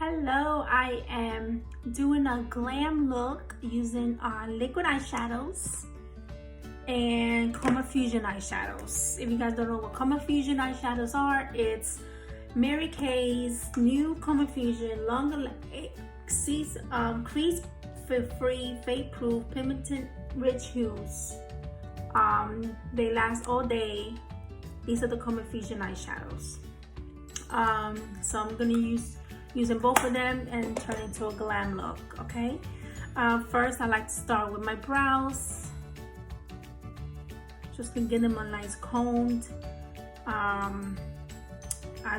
Hello, I am doing a glam look using liquid eyeshadows and Chromafusion eyeshadows. If you guys don't know what Chromafusion eyeshadows are, it's Mary Kay's new Chromafusion longer crease free, fade proof, pigmented rich hues. They last all day. These are the Chromafusion eyeshadows. So I'm gonna using both of them and turn into a glam look. Okay, first I like to start with my brows, just to get them a nice combed. I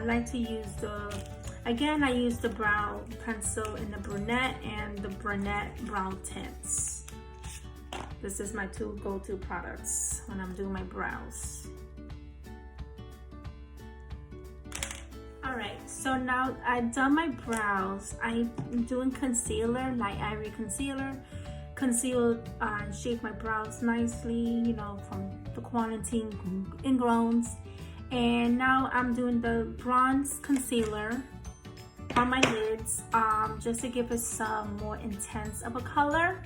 like to use I use the brow pencil in the brunette and the brunette brow tints. This is my two go-to products when I'm doing my brows. Alright, so now I've done my brows. I'm doing concealer, light ivory concealer. Conceal and shape my brows nicely, you know, from the quarantine ingrowns. And now I'm doing the bronze concealer on my lids, just to give it some more intense of a color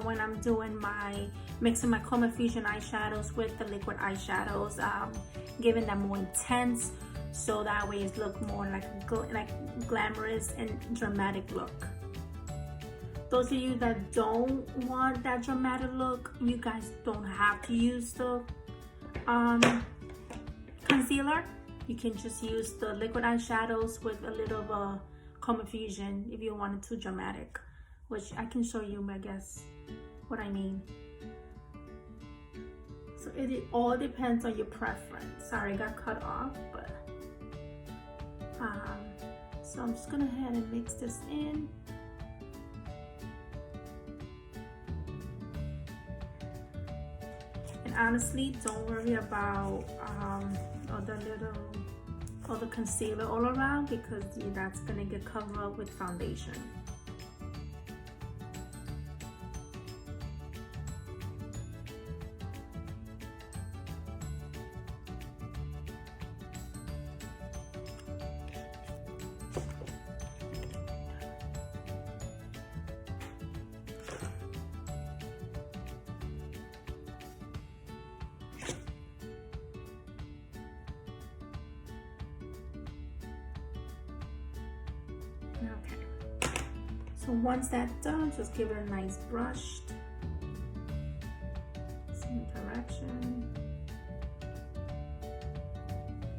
when I'm doing mixing my Chromafusion eyeshadows with the liquid eyeshadows, giving them more intense, so that way it look more like glamorous and dramatic look. Those of you that don't want that dramatic look, you guys don't have to use the concealer. You can just use the liquid eyeshadows with a little of a Chromafusion if you want it too dramatic, which I can show you, I guess, what I mean. So it all depends on your preference. Sorry, I got cut off, but so I'm just gonna go ahead and mix this in. And honestly, don't worry about all the concealer all around, because that's gonna get covered up with foundation. Okay, so once that's done, just give it a nice brush, same direction.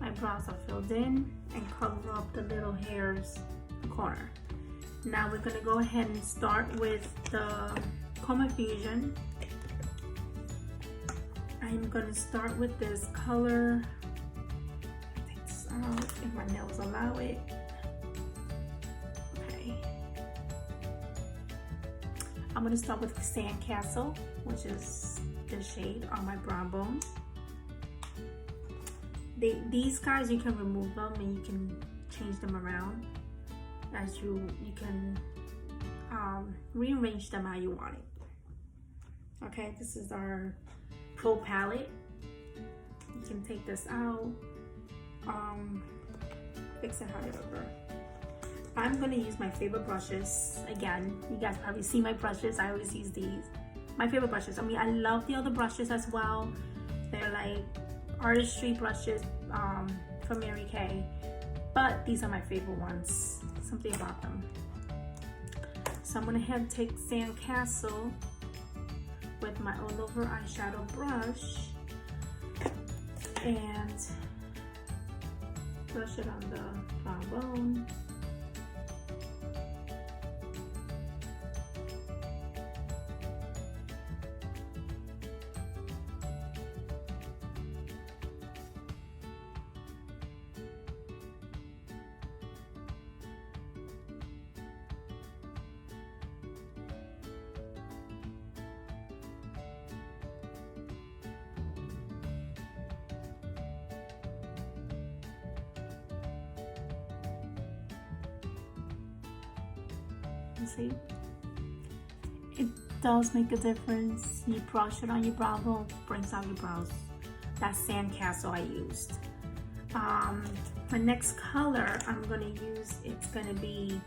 My brows are filled in and cover up the little hairs in the corner. Now we're gonna go ahead and start with the Chromafusion. I'm gonna start with this color. Take this out if my nails allow it. I'm going to start with Sandcastle, which is the shade on my brow bone. These guys, you can remove them and you can change them around as you can rearrange them how you want it. Okay, this is our Pro palette. You can take this out, fix it however. I'm gonna use my favorite brushes. Again, you guys probably see my brushes. I always use these. My favorite brushes. I mean, I love the other brushes as well. They're like artistry brushes from Mary Kay, but these are my favorite ones. Something about them. So I'm gonna take Sandcastle with my all over eyeshadow brush and brush it on the brow bone. See, it does make a difference. You brush it on your brow bone, brings out your brows. That's Sandcastle I used. My next color I'm gonna use, it's gonna be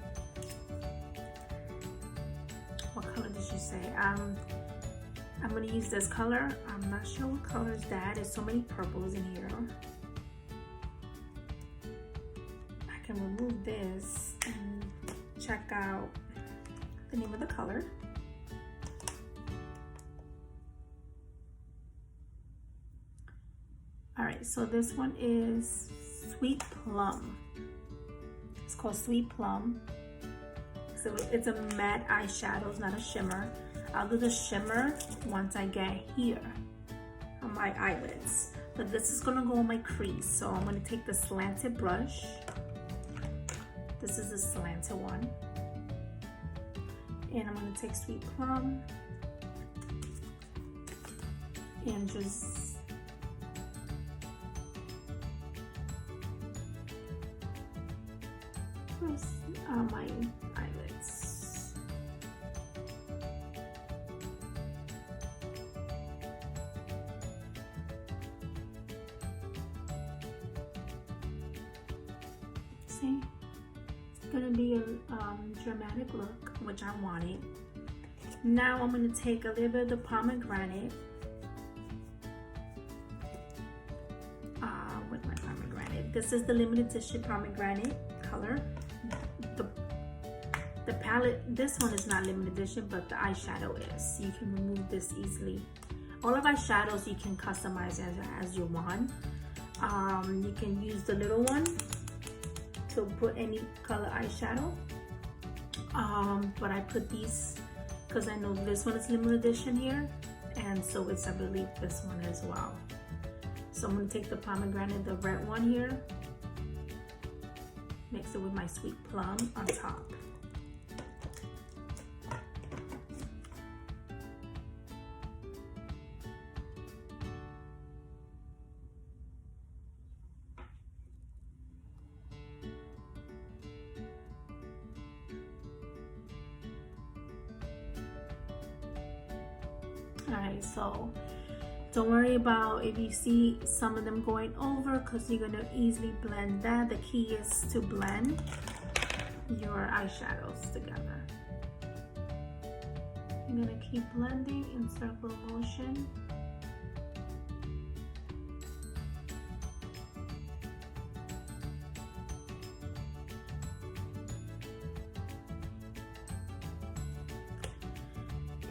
what color did she say? I'm gonna use this color. I'm not sure what color is that. There's so many purples in here. I can remove this and check out the name of the color. All right, so this one is Sweet Plum. It's called Sweet Plum. So it's a matte eyeshadow, it's not a shimmer. I'll do the shimmer once I get here on my eyelids. But this is gonna go on my crease. So I'm gonna take the slanted brush. This is the slanted one. And I'm gonna take Sweet Plum and just press on my eyelids. See? It's gonna be a dramatic look, which I wanted. Now I'm gonna take a little bit of the pomegranate with my pomegranate. This is the limited edition pomegranate color. The palette, this one is not limited edition, but the eyeshadow is. You can remove this easily. All of eyeshadows you can customize as you want. You can use the little one to put any color eyeshadow. But I put these because I know this one is limited edition here, and so it's, I believe, this one as well. So I'm gonna take the pomegranate, the red one here, mix it with my Sweet Plum on top. Alright, so don't worry about if you see some of them going over, because you're going to easily blend that. The key is to blend your eyeshadows together. I'm going to keep blending in circular motion.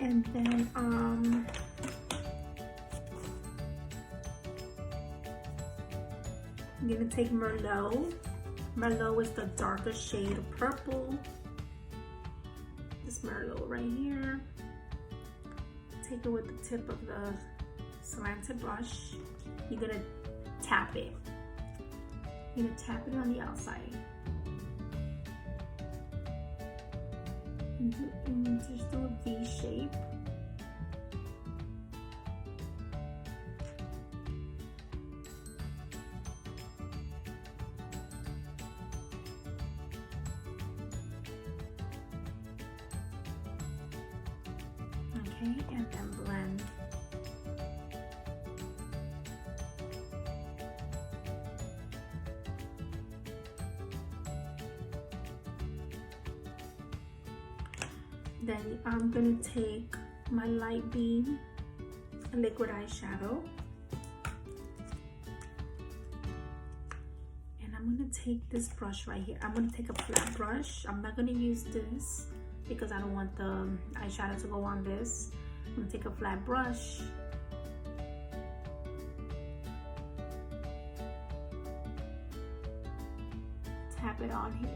And then I'm gonna take Merlot. Merlot is the darker shade of purple. This Merlot right here. Take it with the tip of the slanted brush. You're gonna tap it. You're gonna tap it on the outside. And just do a V shape. Okay, and then blend. Then I'm gonna take my light beam liquid eyeshadow, and I'm gonna take this brush right here. I'm gonna take a flat brush. I'm not gonna use this because I don't want the eyeshadow to go on this. I'm gonna take a flat brush. Tap it on here.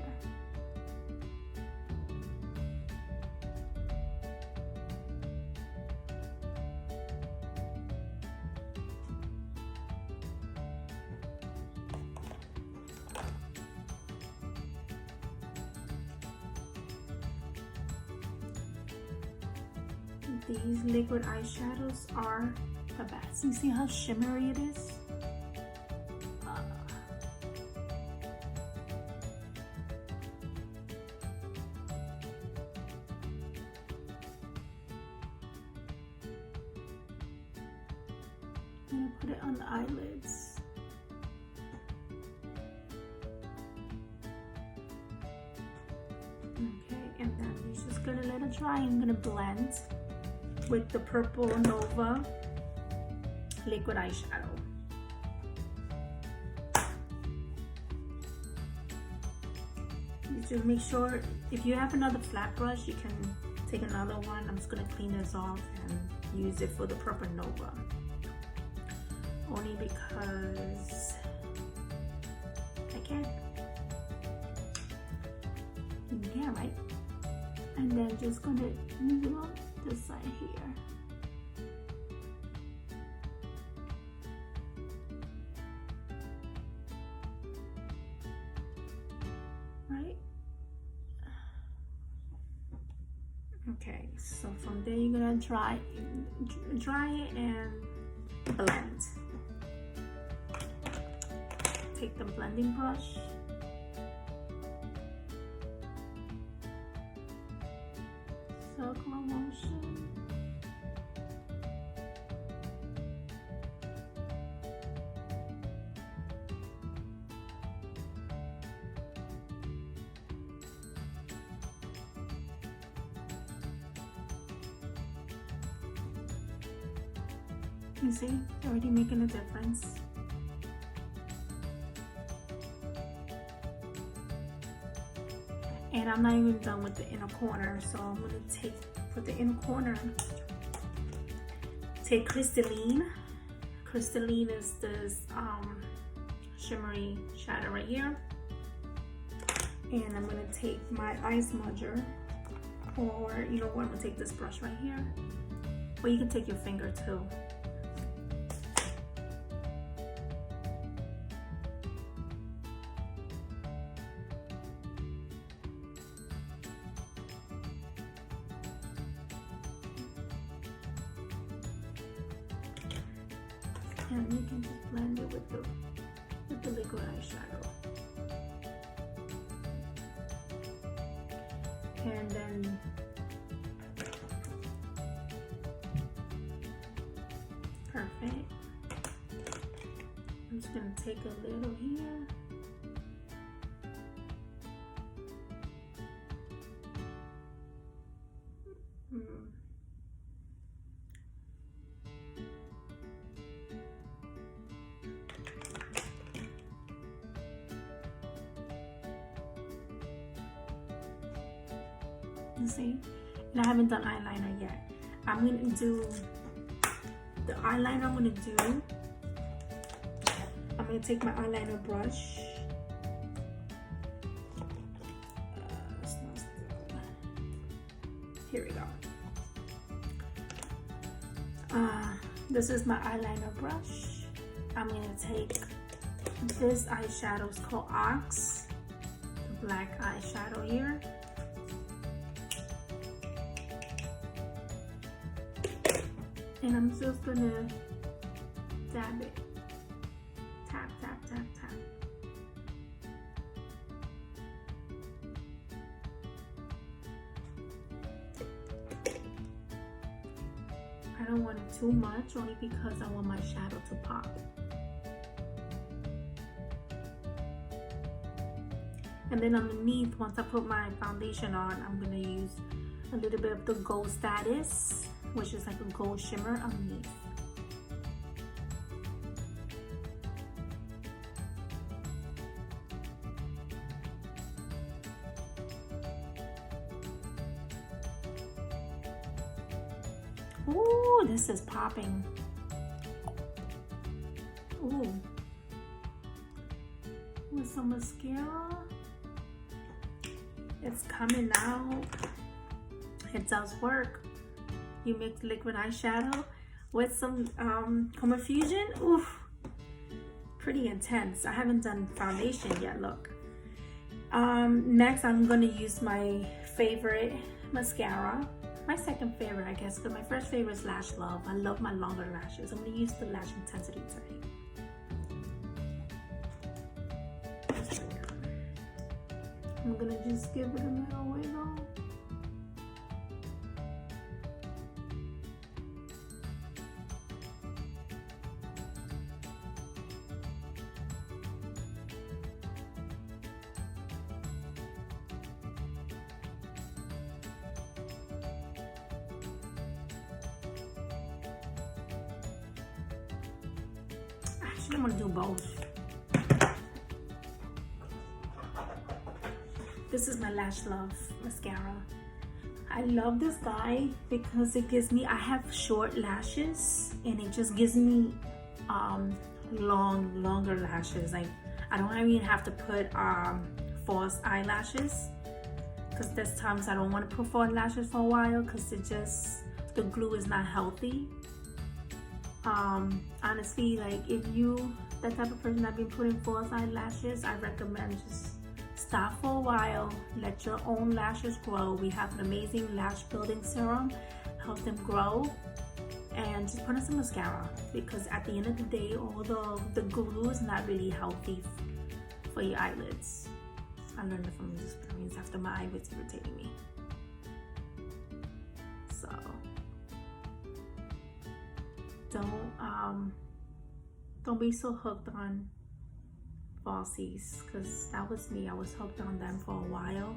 These liquid eyeshadows are the best. You see how shimmery it is? I'm gonna put it on the eyelids. Okay, and then you just gonna let it dry. I'm gonna blend with the purple Nova liquid eyeshadow. You make sure if you have another flat brush, you can take another one. I'm just gonna clean this off and use it for the purple Nova. Only because I can. You can, right? And then just gonna move it on this side here. Right? Okay, so from there you're gonna dry it and blend. Take the blending brush. Circular motion. You see, already making a difference. And I'm not even done with the inner corner, so I'm gonna take, for the inner corner, take Crystalline. Crystalline is this shimmery shadow right here. And I'm gonna take my eye smudger, or you know what, I'm gonna take this brush right here. Or you can take your finger too. And you can just blend it with the liquid eyeshadow. And then perfect. I'm just gonna take a little here. You see, and I haven't done eyeliner yet. I'm gonna do the eyeliner. I'm gonna take my eyeliner brush. Here we go. This is my eyeliner brush. I'm gonna take this eyeshadow. It's called Ox, the black eyeshadow here. And I'm just gonna dab it. Tap, tap, tap, tap. I don't want it too much, only because I want my shadow to pop. And then underneath, once I put my foundation on, I'm gonna use a little bit of the Gold Stardust, which is like a gold shimmer underneath. Ooh, this is popping. Ooh. With some mascara. It's coming out. It does work. You mix liquid eyeshadow with some Chromafusion. Oof, pretty intense. I haven't done foundation yet, look. Next, I'm gonna use my favorite mascara. My second favorite, I guess, because my first favorite is Lash Love. I love my longer lashes. I'm gonna use the Lash Intensity today. I'm gonna just give it a little wiggle. Actually, I'm gonna do both. This is my Lash Love mascara. I love this guy because it gives me, I have short lashes and it just gives me longer lashes. Like I don't even have to put false eyelashes, because there's times I don't want to put false lashes for a while because it just, the glue is not healthy. Honestly, like if you that type of person that been putting false eyelashes, I recommend just stop for a while, let your own lashes grow. We have an amazing lash building serum, help them grow, and just put on some mascara, because at the end of the day, although the glue is not really healthy for your eyelids. I learned it from this experience after my eye was irritating me. So don't be so hooked on falsies, because that was me. I was hooked on them for a while.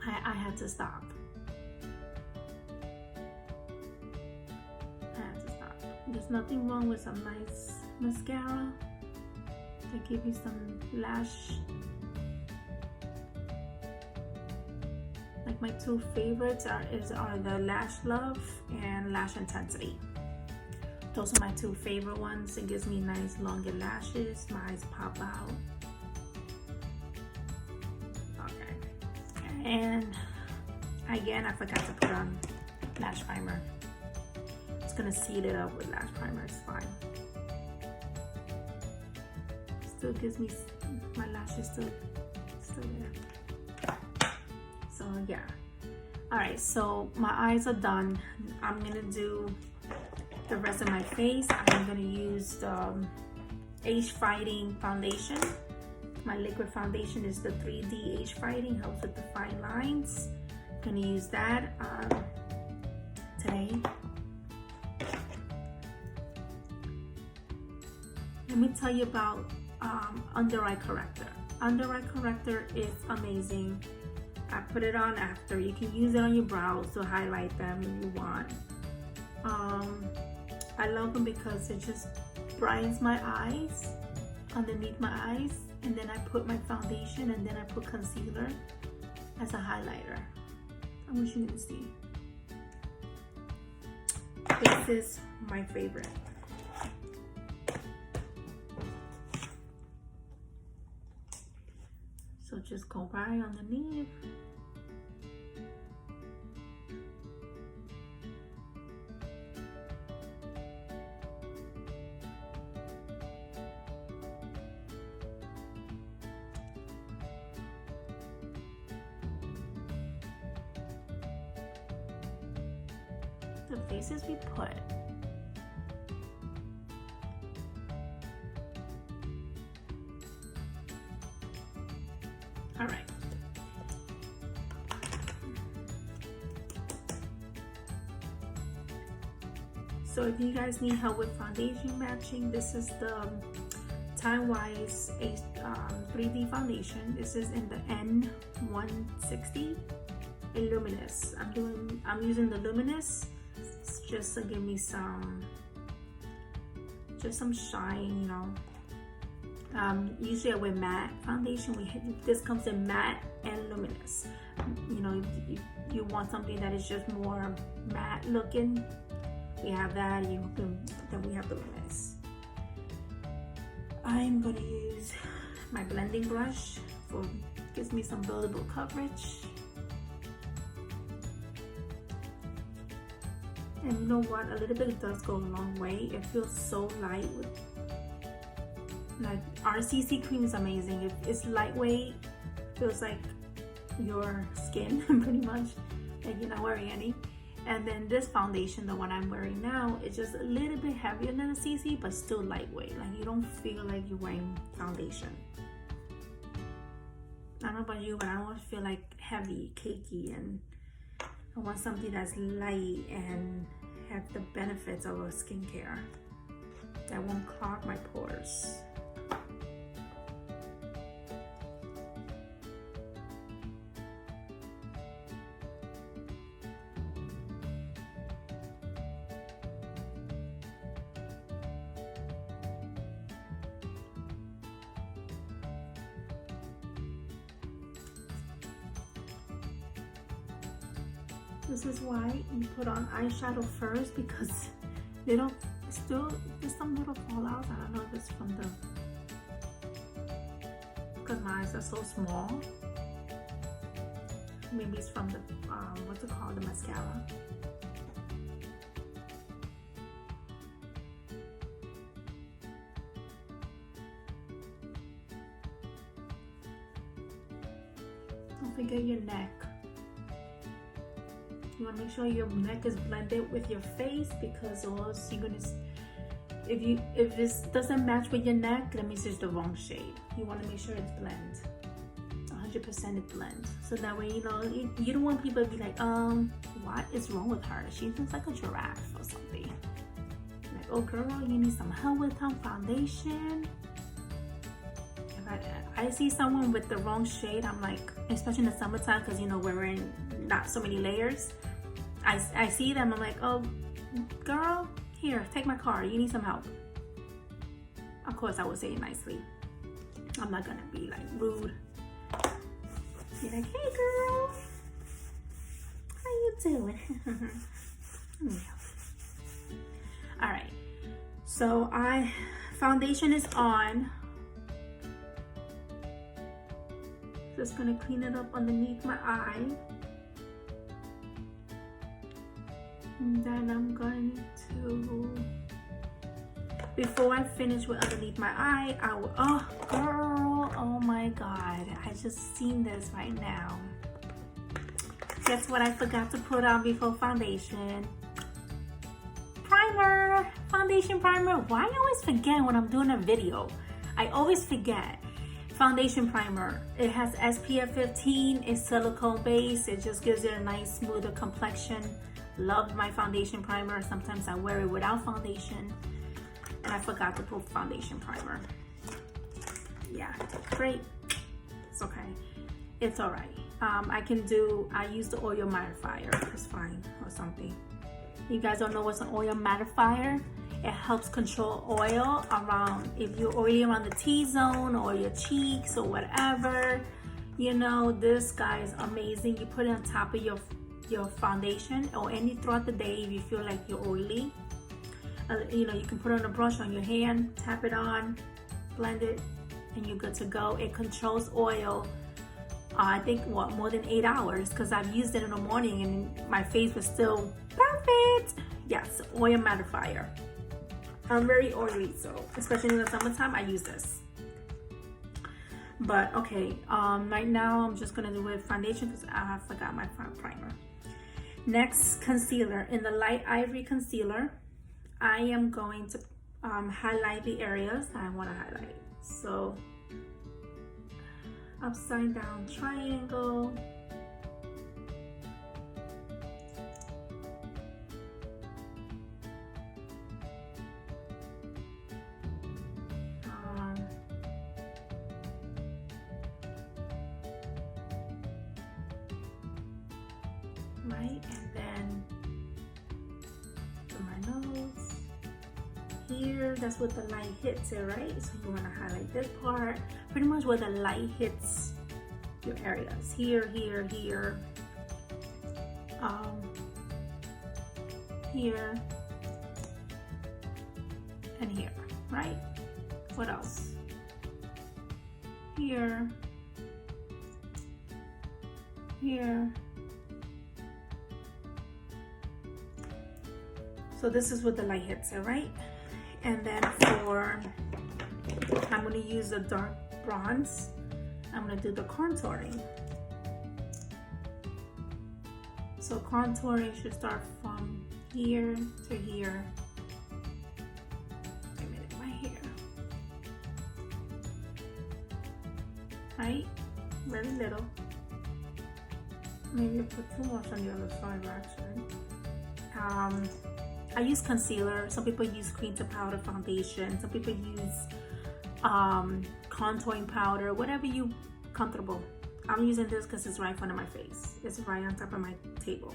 I had to stop. There's nothing wrong with some nice mascara that give you some lash. Like my two favorites are the Lash Love and Lash Intensity. Those are my two favorite ones. It gives me nice longer lashes. My eyes pop out. Okay. And again, I forgot to put on lash primer. It's gonna seal it up with lash primer. It's fine. Still gives me, my lashes still there. So yeah. All right. So my eyes are done. I'm gonna do the rest of my face. I'm gonna use the Age Fighting foundation. My liquid foundation is the 3D Age Fighting, helps with the fine lines. I'm gonna use that today. Let me tell you about under eye corrector. Under eye corrector is amazing. I put it on after. You can use it on your brows to highlight them if you want. I love them because it just brightens my eyes, underneath my eyes, and then I put my foundation, and then I put concealer as a highlighter. I wish you could see. This is my favorite. So just go right underneath. The faces we put. All right. So if you guys need help with foundation matching, this is the Time-Wise 3D foundation. This is in the N160 in Luminous. I'm using the Luminous just to give me some shine, you know. Usually I wear matte foundation. This comes in matte and luminous. You know, if you want something that is just more matte looking, we have that. Then we have the luminous. I'm gonna use my blending brush for gives me some buildable coverage. And you know what? A little bit does go a long way. It feels so light. Like RCC cream is amazing. It's lightweight. Feels like your skin pretty much. Like you're not wearing any. And then this foundation, the one I'm wearing now, is just a little bit heavier than a CC, but still lightweight. Like you don't feel like you're wearing foundation. I don't know about you, but I don't feel like heavy, cakey, and I want something that's light and have the benefits of a skincare that won't clog my pores. This is why you put on eyeshadow first, because they don't, still, there's some little fallouts. I don't know if it's from the, because my eyes are so small. Maybe it's from the, what's it called, the mascara. Don't forget your neck. You want to make sure your neck is blended with your face, because or else you're gonna, if this doesn't match with your neck, that means it's the wrong shade. You want to make sure it's blend, 100% it blends, so that way you know you don't want people to be like, what is wrong with her? She looks like a giraffe or something. Like, oh girl, you need some help with her foundation. If I see someone with the wrong shade, I'm like, especially in the summertime, because you know we're wearing not so many layers. I see them, I'm like, oh girl, here, take my card, you need some help. Of course I would say it nicely. I'm not gonna be like rude. Be like, hey girl, how you doing? All right, so foundation is on. Just gonna clean it up underneath my eye. And then I'm going to, before I finish with underneath my eye, I will, oh girl, oh my God, I just seen this right now. Guess what I forgot to put on before foundation? Primer, foundation primer. Why I always forget when I'm doing a video? I always forget. Foundation primer. It has SPF 15, it's silicone based, it just gives it a nice smoother complexion. Love my foundation primer. Sometimes I wear it without foundation, and I forgot to put foundation primer. Yeah, great. It's okay. It's all right. I use the oil mattifier. It's fine, or something. You guys don't know what's an oil mattifier? It helps control oil around, if you're oily around the T-zone or your cheeks or whatever. You know, this guy is amazing. You put it on top of your foundation, or any throughout the day if you feel like you're oily. You know, you can put it on a brush on your hand, tap it on, blend it, and you're good to go. It controls oil, I think, what, more than 8 hours, because I've used it in the morning and my face was still perfect. Yes, oil mattifier. I'm very oily, so especially in the summertime, I use this. But okay, right now I'm just gonna do it with foundation because I forgot my primer. Next, concealer. In the light ivory concealer, I am going to highlight the areas I want to highlight. So, upside down triangle. Right, and then for my nose here, that's what the light hits it, right? So you want to highlight this part, pretty much where the light hits your areas. Here, here, here, here, and here, right? What else? Here, here. So this is what the light hits it, right? And then I'm gonna use the dark bronze. I'm gonna do the contouring. So contouring should start from here to here. Wait a minute, my hair. Right? Very little. Maybe put too much on the other side, actually. I use concealer. Some people use cream to powder foundation. Some people use contouring powder, whatever you comfortable. I'm using this because it's right in front of my face. It's right on top of my table.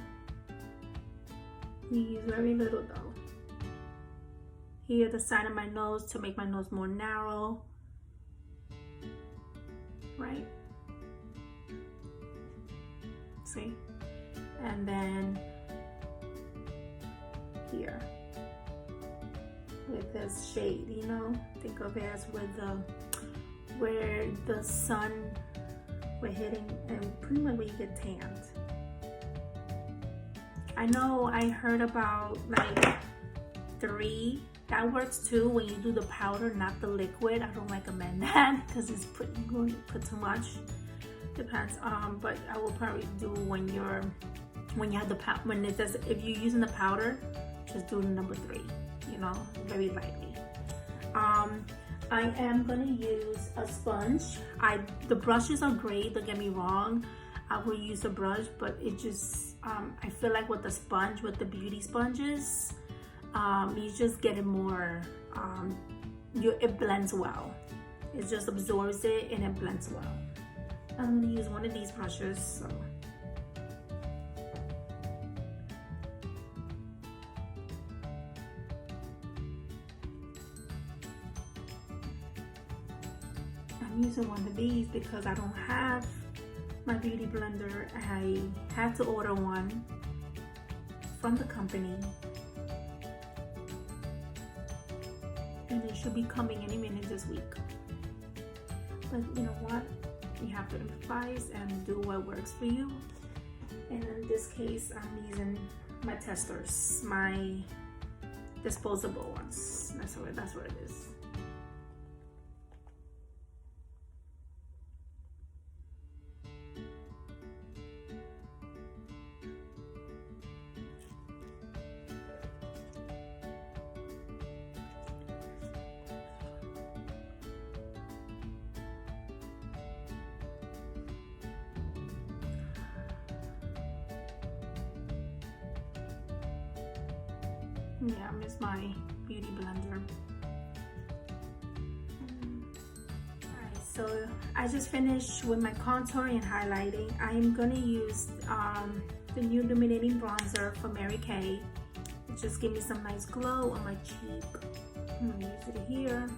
You use very little though. Here, the side of my nose to make my nose more narrow. Right? See? and then here with this shade, you know, think of it as where the sun we're hitting, and pretty much where you get tanned. I know I heard about like 3. That works too when you do the powder, not the liquid. I don't recommend that because it's going to put too much. Depends. But I will probably do when you have the when it does. If you're using the powder, just do number 3. You know, very lightly. I am gonna use a sponge. The brushes are great, don't get me wrong. I will use a brush, but it just I feel like with the sponge, with the beauty sponges, you just get it more. It blends well. It just absorbs it and it blends well. I'm gonna use one of these brushes. So. I'm using one of these because I don't have my beauty blender. I had to order one from the company, and it should be coming any minute this week. But you know what? You have to improvise and do what works for you. And in this case, I'm using my testers, my disposable ones. That's what it is. Yeah, I miss my beauty blender. Alright, so I just finished with my contouring and highlighting. I am gonna use the new illuminating bronzer from Mary Kay. It just give me some nice glow on my cheek. I'm gonna use it here.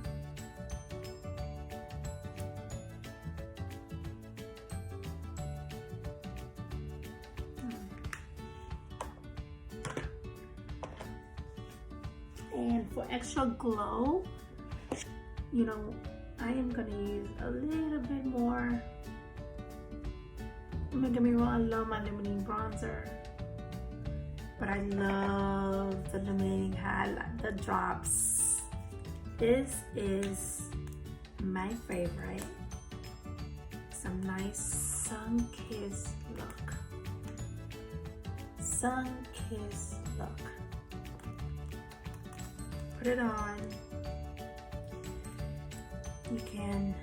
And for extra glow, you know, I am gonna use a little bit more. Don't get me wrong, I love my illuminating bronzer, but I love the illuminating highlight, the drops. This is my favorite. Some nice sun-kissed look. Sun-kissed look. Put it on. You can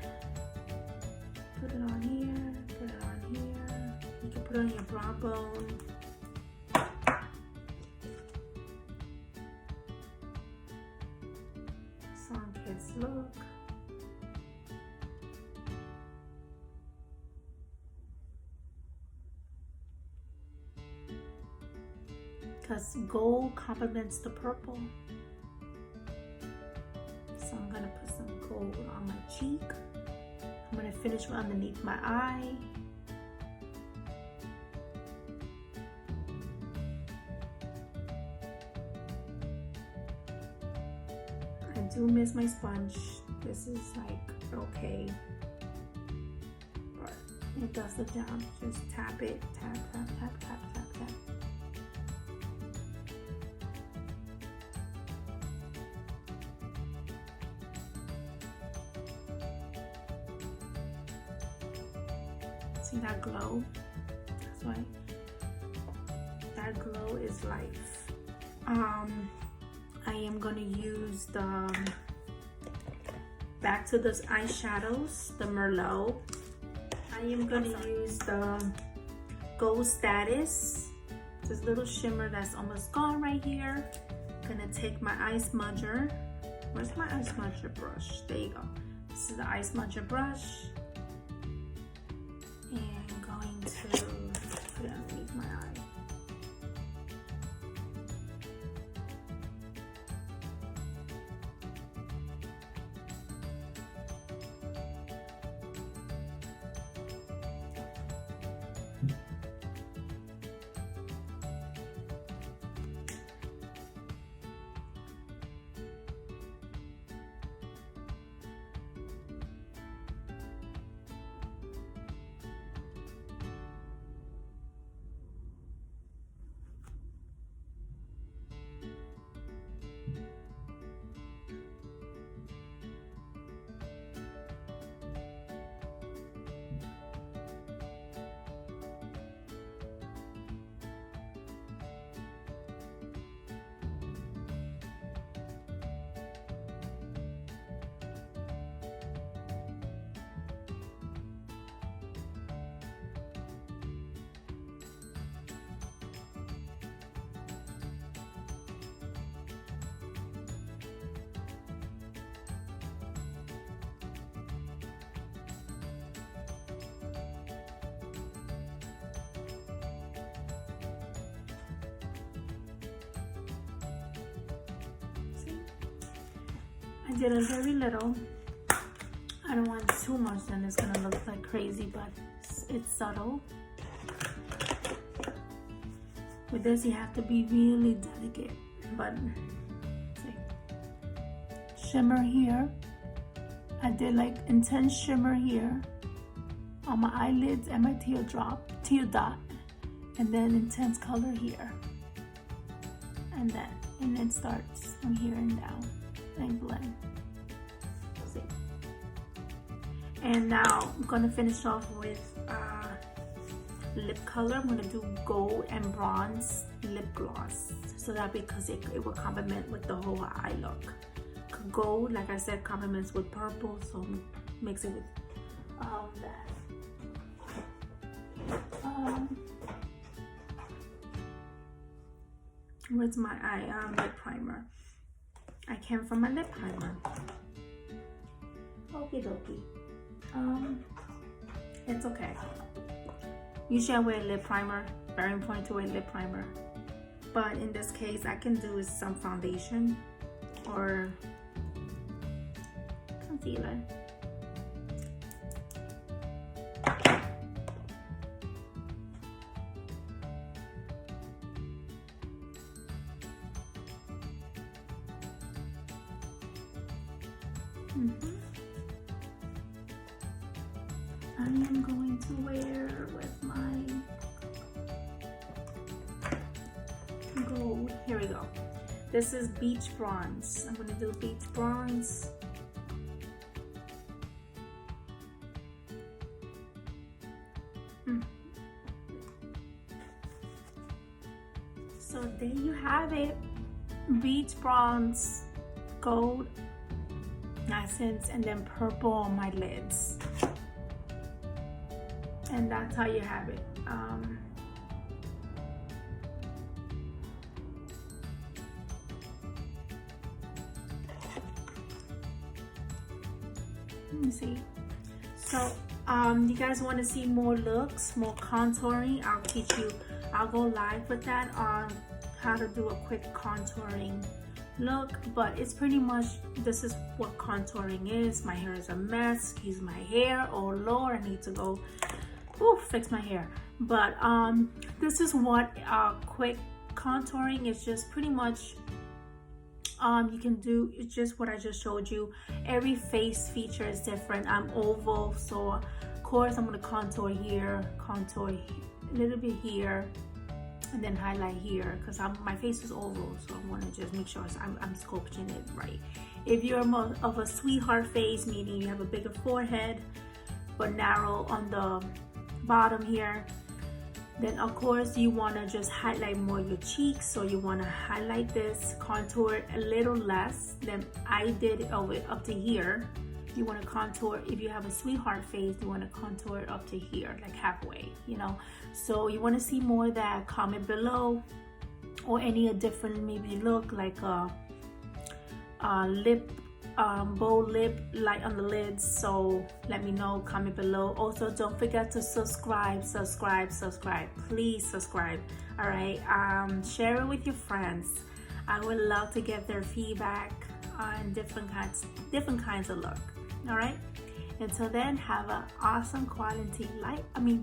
put it on here, put it on here. You can put it on your brow bone. Sun-kissed look. Because gold complements the purple. So I'm gonna put some gold on my cheek. I'm gonna finish underneath my eye. I do miss my sponge. This is like okay, but it does the job. Just tap it, tap, tap, tap, tap, tap, tap. See that glow? That's why that glow is life. I am gonna use the back to those eyeshadows, the Merlot. I am gonna use the Gold Status, this little shimmer that's almost gone right here. Gonna take my eye smudger. Where's my eye smudger brush? There you go. This is the eye smudger brush. And going to put it underneath my eye. I did a very little. I don't want too much, then it's gonna look like crazy, but it's subtle. With this, you have to be really delicate. But see, shimmer here. I did like intense shimmer here on my eyelids and my tear dot, and then intense color here, and then starts from here and down and blend. See. And now I'm gonna finish off with lip color. I'm gonna do gold and bronze lip gloss, so that because it will complement with the whole eye look. Gold, like I said, complements with purple, so mix it with that. Where's my lip primer? I came from my lip primer. Okie dokie. It's okay. Usually I wear lip primer. Very important to wear lip primer. But in this case, I can do some foundation or concealer. I am going to wear with my gold. Here we go. This is beach bronze. I'm going to do beach bronze. So there you have it. Beach bronze, gold accents, and then purple on my lids. And that's how you have it. Let me see. So you guys want to see more looks, more contouring? I'll teach you. I'll go live with that on how to do a quick contouring look, but it's pretty much, this is what contouring is. My hair is a mess. Excuse my hair. Oh Lord, I need to go fix my hair. But this is what quick contouring is. Just pretty much you can do. It's just what I just showed you. Every face feature is different. I'm oval, so of course I'm going to contour here, contour a little bit here, and then highlight here, because my face is oval, so I want to just make sure I'm sculpting it right. If you're more of a sweetheart face, meaning you have a bigger forehead but narrow on the bottom here, then of course you want to just highlight more your cheeks, so you want to highlight this, contour a little less than I did up to here. You want to contour, if you have a sweetheart face, you want to contour it up to here, like halfway, you know. So you want to see more of that, comment below, or any different maybe look, like a lip, bold lip, light on the lids. So let me know, comment below. Also, don't forget to subscribe, please subscribe. All right, share it with your friends. I would love to get their feedback on different kinds of look. All right, until then, have an awesome quality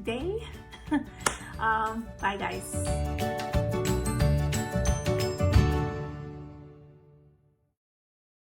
day. Bye guys.